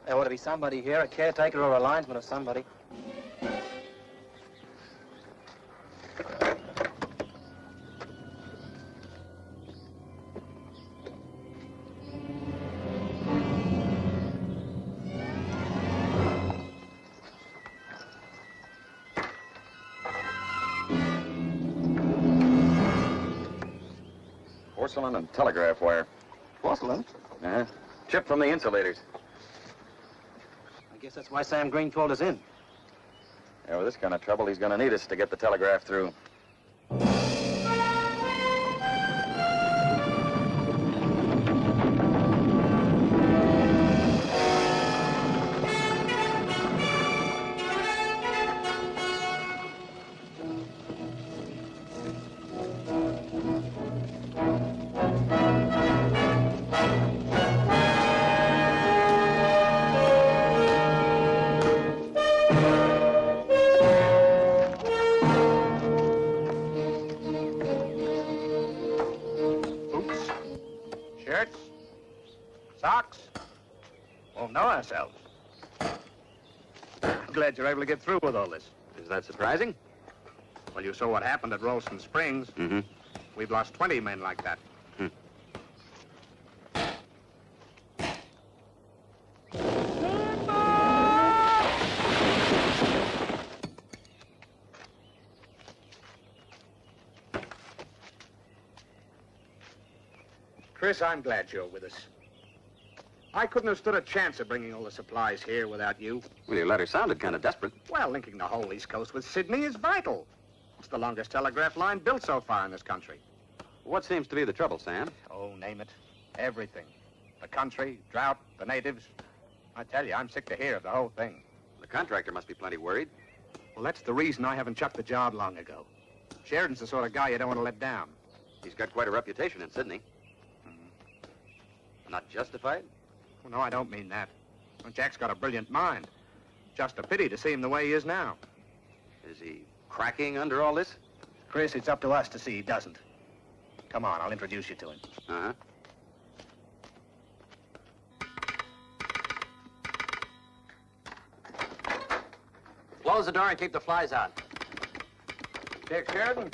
There ought to be somebody here, a caretaker or a linesman or somebody. Porcelain and telegraph wire. Porcelain? Uh-huh. Chipped from the insulators. I guess that's why Sam Green called us in. Yeah, with this kind of trouble, he's gonna need us to get the telegraph through. Ourselves. I'm glad you're able to get through with all this. Is that surprising? Well, you saw what happened at Ralston Springs. Mm-hmm. We've lost 20 men like that. Chris, I'm glad you're with us. I couldn't have stood a chance of bringing all the supplies here without you. Well, your letter sounded kind of desperate. Well, linking the whole East Coast with Sydney is vital. It's the longest telegraph line built so far in this country. What seems to be the trouble, Sam? Oh, name it. Everything. The country, drought, the natives. I tell you, I'm sick to hear of the whole thing. The contractor must be plenty worried. Well, that's the reason I haven't chucked the job long ago. Sheridan's the sort of guy you don't want to let down. He's got quite a reputation in Sydney. Not justified? Well, no, I don't mean that. Well, Jack's got a brilliant mind. Just a pity to see him the way he is now. Is he cracking under all this? Chris, it's up to us to see he doesn't. Come on, I'll introduce you to him. Uh-huh. Close the door and keep the flies out. Dick Sheridan,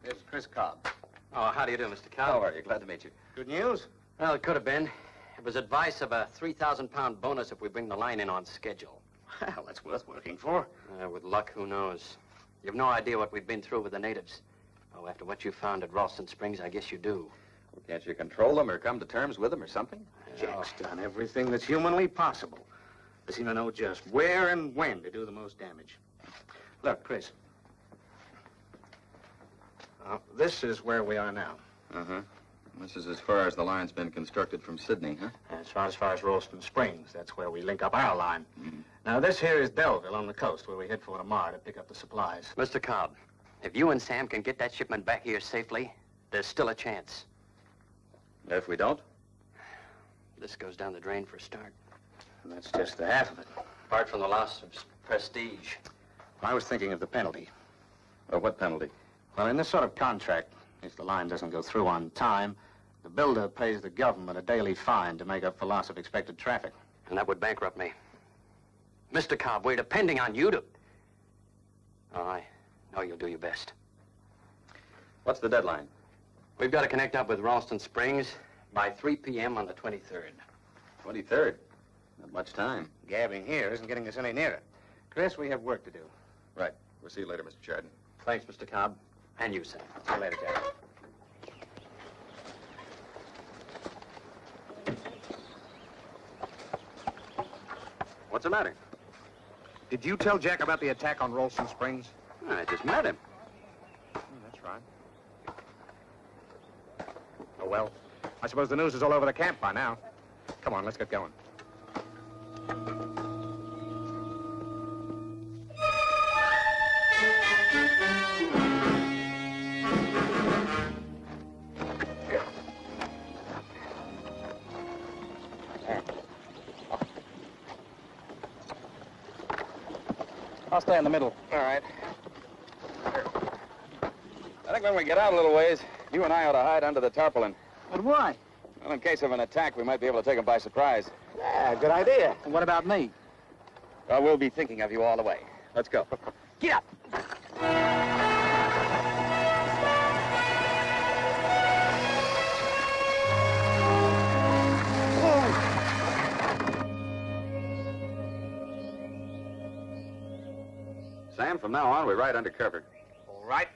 here's Chris Cobb. Oh, how do you do, Mr. Cobb? How are you? Glad to meet you. Good news? Well, it could have been. It was advice of a 3,000-pound bonus if we bring the line in on schedule. Well, that's worth working for. With luck, who knows? You've no idea what we've been through with the natives. Oh, after what you found at Ralston Springs, I guess you do. Well, can't you control them or come to terms with them or something? Jack's done everything that's humanly possible. They seem to know just where and when to do the most damage. Look, Chris. This is where we are now. Uh-huh. This is as far as the line's been constructed from Sydney, huh? As far as Ralston Springs. That's where we link up our line. Mm-hmm. Now, this here is Belleville on the coast, where we head for tomorrow to pick up the supplies. Mr. Cobb, if you and Sam can get that shipment back here safely, there's still a chance. If we don't? This goes down the drain for a start. And that's just the half of it. Apart from the loss of prestige. I was thinking of the penalty. Or what penalty? Well, in this sort of contract, if the line doesn't go through on time, the builder pays the government a daily fine to make up for loss of expected traffic. And that would bankrupt me. Mr. Cobb, we're depending on you to... Oh, I know you'll do your best. What's the deadline? We've got to connect up with Ralston Springs by 3 p.m. on the 23rd. 23rd? Not much time. Gabbing here isn't getting us any nearer. Chris, we have work to do. Right. We'll see you later, Mr. Chardon. Thanks, Mr. Cobb. And you, Sam. See you later, Jack. What's the matter? Did you tell Jack about the attack on Rolston Springs? I just met him. That's right. Oh, well, I suppose the news is all over the camp by now. Come on, let's get going. I'll stay in the middle. All right. I think when we get out a little ways, you and I ought to hide under the tarpaulin. But why? Well, in case of an attack, we might be able to take them by surprise. Yeah, good idea. And what about me? Well, we'll be thinking of you all the way. Let's go. Get up! Sam, from now on, we ride under cover. All right.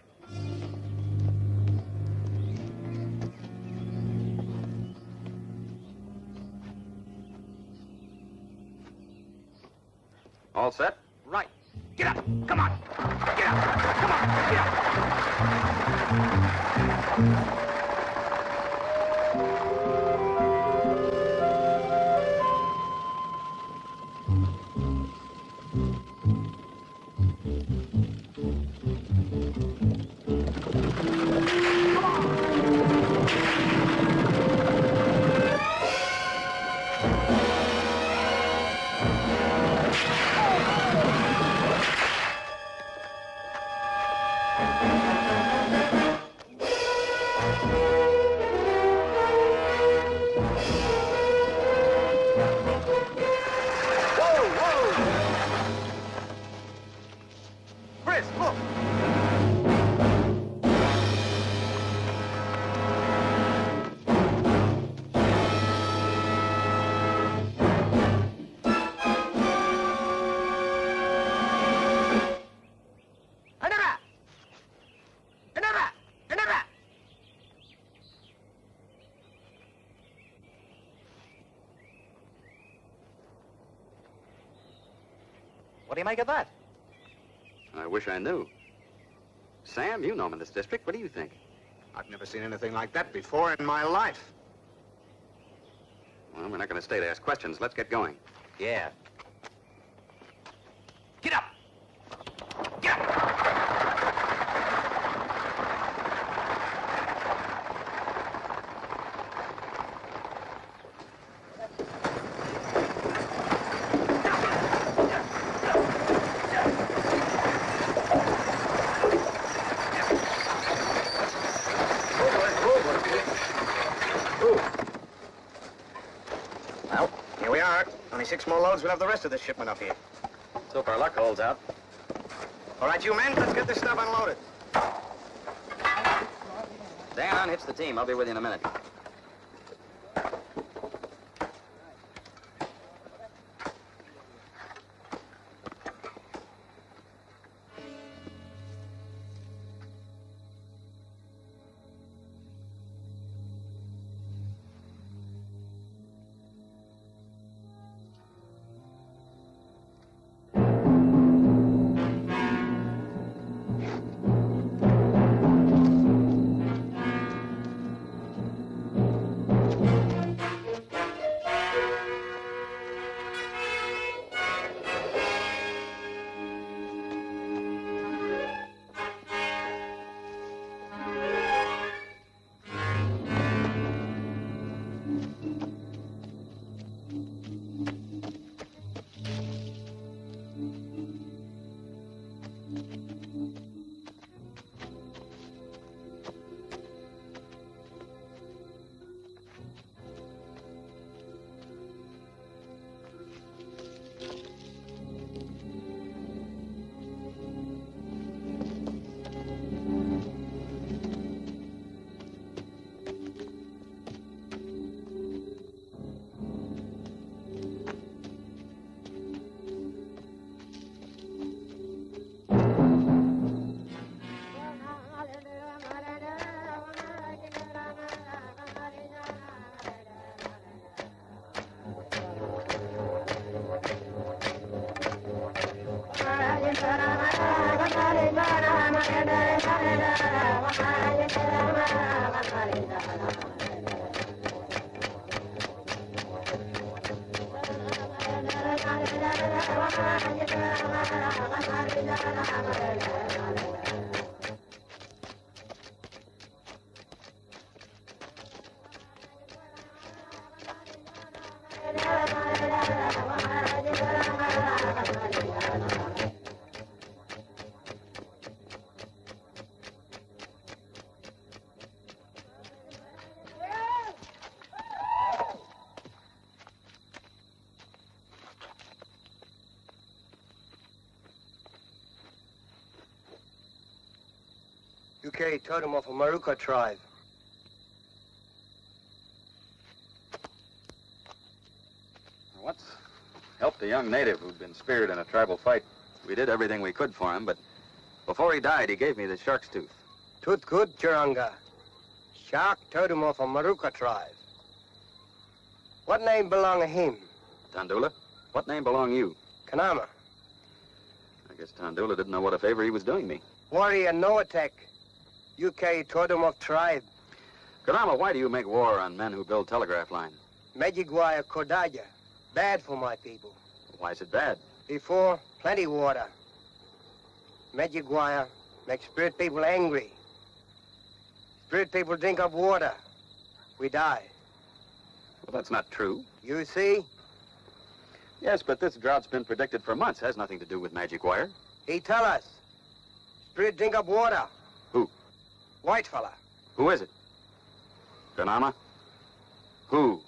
All set? Right. Get up. Come on. Get up. Come on. Get up. Chris, look. What do you make of that? I wish I knew. Sam, you know him in this district. What do you think? I've never seen anything like that before in my life. Well, we're not going to stay to ask questions. Let's get going. Yeah. Get up! Get up! Well, here we are. Only 6 more loads. We'll have the rest of this shipment up here. So if our luck holds out. All right, you men, let's get this stuff unloaded. Dan, unhitch the team. I'll be with you in a minute. UK totem of a Maruka tribe. What's helped a young native who'd been speared in a tribal fight. We did everything we could for him, but before he died, he gave me the shark's tooth. Tooth good, Churanga. Shark totem of a Maruka tribe. What name belong to him? Tandula, what name belong you? Kanama. I guess Tandula didn't know what a favor he was doing me. Warrior no attack. UK totem of tribe. Kadama, why do you make war on men who build telegraph lines? Magiguaya Kodaja. Bad for my people. Why is it bad? Before, plenty water. Magiguaya makes spirit people angry. Spirit people drink up water. We die. Well, that's not true. You see? Yes, but this drought's been predicted for months. Has nothing to do with magic wire. He tell us. Spirit drink up water. Who? White fella. Who is it? Kanama? Who?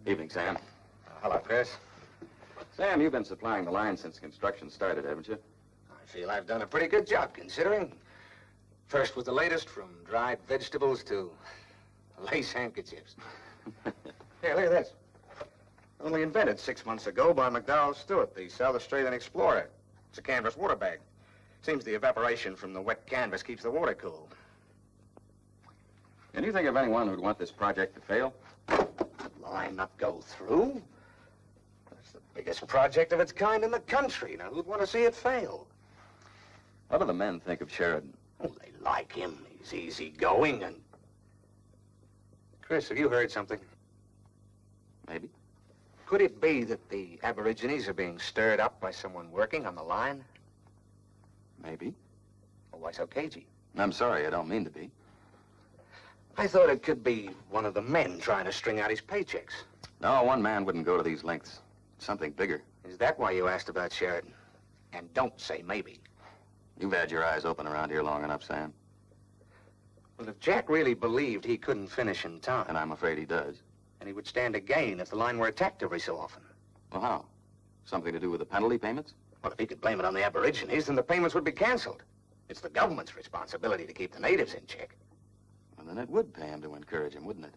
Evening, Sam. Hello, Chris. Sam, you've been supplying the line since construction started, haven't you? I feel I've done a pretty good job, considering. First with the latest, from dried vegetables to lace handkerchiefs. Here, look at this. Only invented 6 months ago by McDowell Stewart, the South Australian explorer. It's a canvas water bag. Seems the evaporation from the wet canvas keeps the water cool. Can you think of anyone who'd want this project to fail? Line not go through? That's the biggest project of its kind in the country. Now, who'd want to see it fail? What do the men think of Sheridan? Oh, they like him. He's easygoing and... Chris, have you heard something? Maybe. Could it be that the Aborigines are being stirred up by someone working on the line? Maybe. Oh, why so cagey? I'm sorry, I don't mean to be. I thought it could be one of the men trying to string out his paychecks. No, one man wouldn't go to these lengths. Something bigger. Is that why you asked about Sheridan? And don't say maybe. You've had your eyes open around here long enough, Sam. Well, if Jack really believed he couldn't finish in time... And I'm afraid he does. And he would stand to gain if the line were attacked every so often. Well, how? Something to do with the penalty payments? Well, if he could blame it on the Aborigines, then the payments would be canceled. It's the government's responsibility to keep the natives in check. And then it would pay him to encourage him, wouldn't it?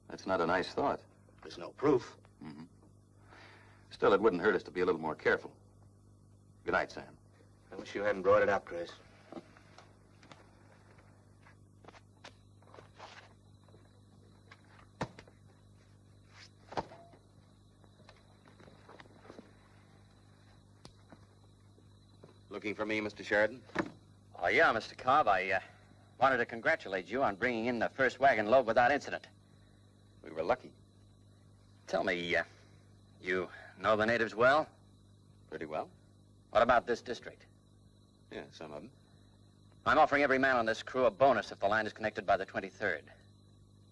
That's not a nice thought. There's no proof. Mm-hmm. Still, it wouldn't hurt us to be a little more careful. Good night, Sam. I wish you hadn't brought it up, Chris. Looking for me, Mr. Sheridan? Oh, yeah, Mr. Cobb. I wanted to congratulate you on bringing in the first wagon load without incident. We were lucky. Tell me, you know the natives well? Pretty well. What about this district? Yeah, some of them. I'm offering every man on this crew a bonus if the line is connected by the 23rd.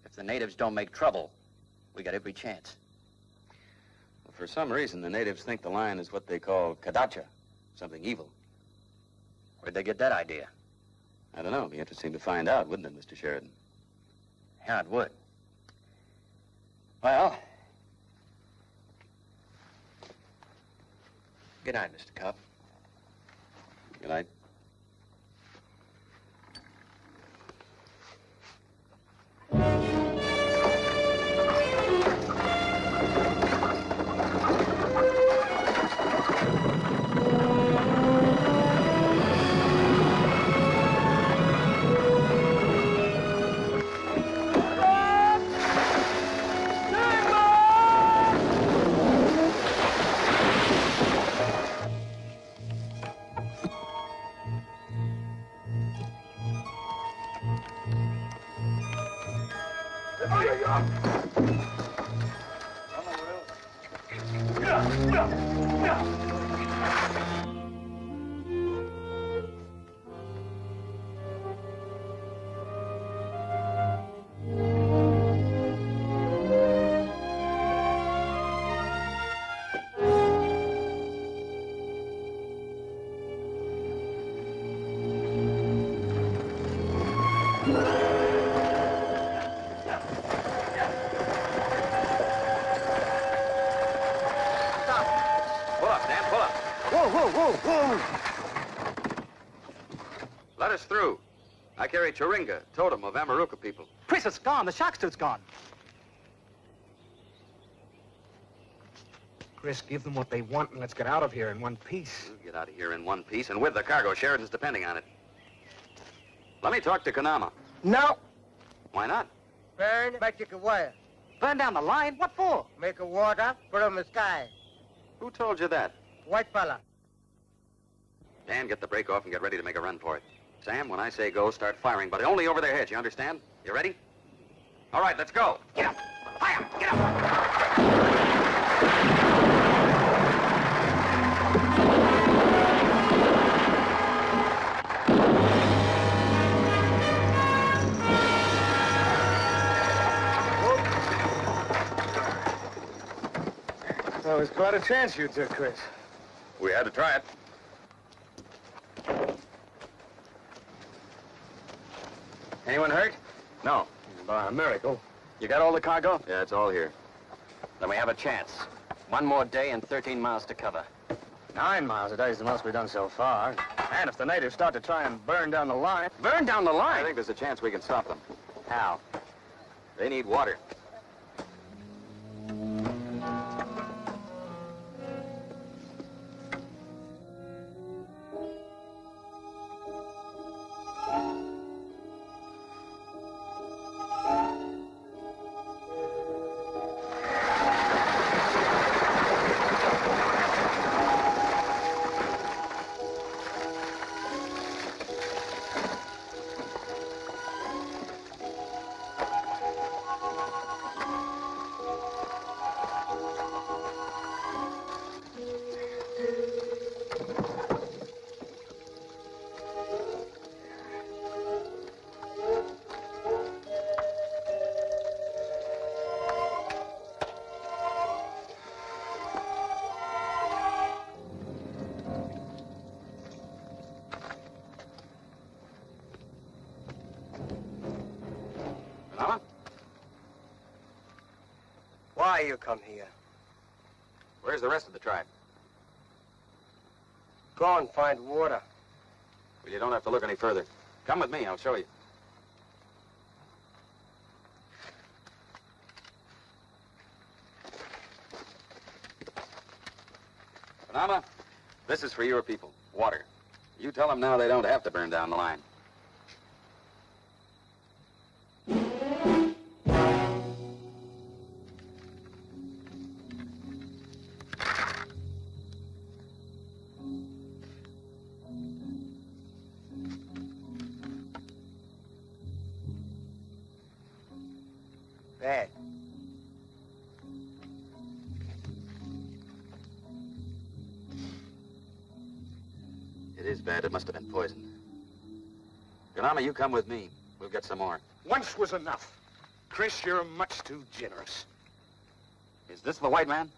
If the natives don't make trouble, we got every chance. Well, for some reason, the natives think the line is what they call Kadacha, something evil. Where'd they get that idea? I don't know. It'd be interesting to find out, wouldn't it, Mr. Sheridan? Yeah, it would. Well, good night, Mr. Cobb. Good night. Let us through. I carry Churinga, totem of Amaruca people. Chris, it's gone. The shock suit's gone. Chris, give them what they want and let's get out of here in one piece. We'll get out of here in one piece and with the cargo. Sheridan's depending on it. Let me talk to Kanama. No. Why not? Burn magic wire. Burn down the line? What for? Make a water from the sky. Who told you that? White fella. Dan, get the brake off and get ready to make a run for it. Sam, when I say go, start firing, but only over their heads, you understand? You ready? All right, let's go. Get up! Fire! Get up! That was quite a chance you took, Chris. We had to try it. Anyone hurt? No. By a miracle. You got all the cargo? Yeah, it's all here. Then we have a chance. 1 more day and 13 miles to cover. 9 miles a day is the most we've done so far. And if the natives start to try and burn down the line... Burn down the I line? think there's a chance we can stop them. How? They need water. Kanama? Why you come here? Where's the rest of the tribe? Go and find water. Well, you don't have to look any further. Come with me, I'll show you. Kanama, this is for your people. Water. You tell them now they don't have to burn down the line. Bad. It is bad. It must have been poisoned. Kanama, you come with me. We'll get some more. Once was enough. Chris, you're much too generous. Is this the white man?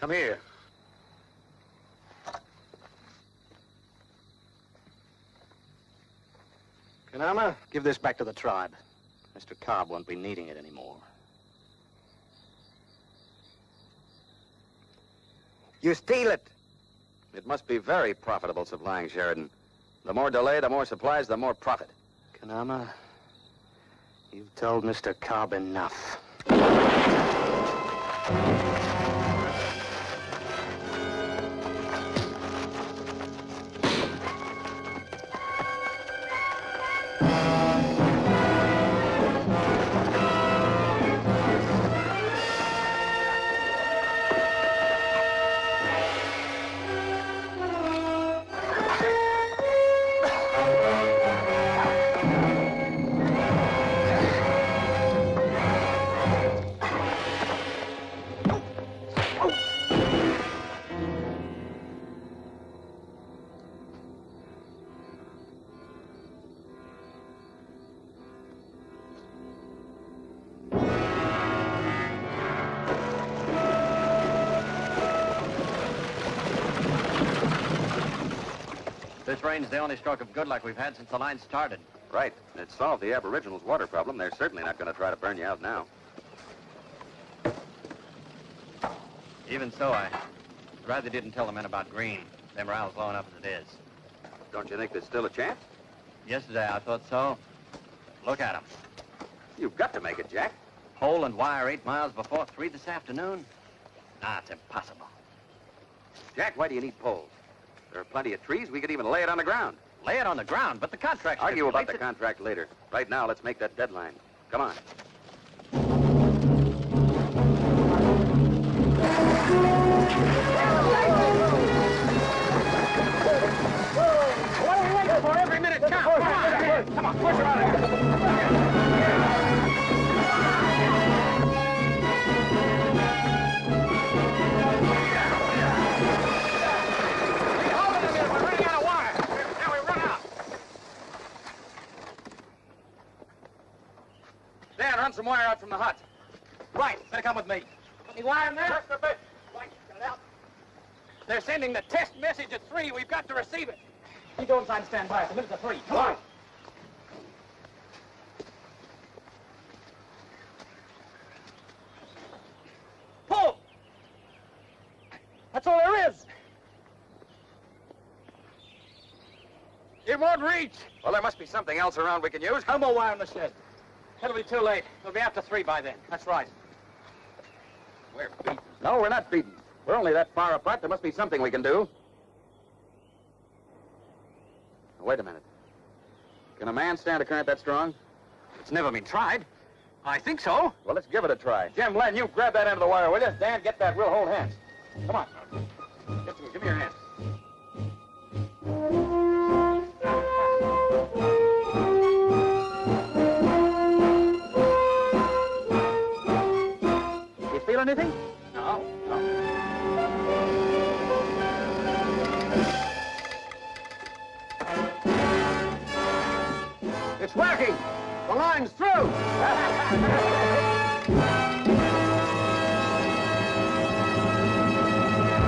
Come here. Kanama, give this back to the tribe. Mr. Cobb won't be needing it anymore. You steal it. It must be very profitable supplying Sheridan. The more delay, the more supplies, the more profit. Kanama, you've told Mr. Cobb enough. This rain's the only stroke of good luck we've had since the line started. Right. It solved the Aboriginals' water problem. They're certainly not going to try to burn you out now. Even so, I'd rather didn't tell the men about Green. Their morale's low enough as it is. Don't you think there's still a chance? Yesterday, I thought so. Look at them. You've got to make it, Jack. Pole and wire 8 miles before 3 this afternoon? Nah, it's impossible. Jack, why do you need poles? There are plenty of trees. We could even lay it on the ground. Lay it on the ground, but the contract... Argue about the contract later. Right now, let's make that deadline. Come on. What are we waiting for? Every minute counts. Come on, push her out of here. Dan, run some wire out from the hut. Right, better come with me. Put any wire in there? Just a bit. Right, get it out. They're sending the test message at 3. We've got to receive it. You go inside and stand by. It's a minute to 3. Come on. Pull! That's all there is. It won't reach. Well, there must be something else around we can use. No more wire in the shed. It'll be too late. We'll be after 3 by then. That's right. We're beaten. No, we're not beaten. We're only that far apart. There must be something we can do. Wait a minute. Can a man stand a current that strong? It's never been tried. I think so. Well, let's give it a try. Jim, Len, you grab that end of the wire, will you? Dan, get that. We'll hold hands. Come on. Get to it. Give me your hand. You feel anything? No. It's working. The line's through.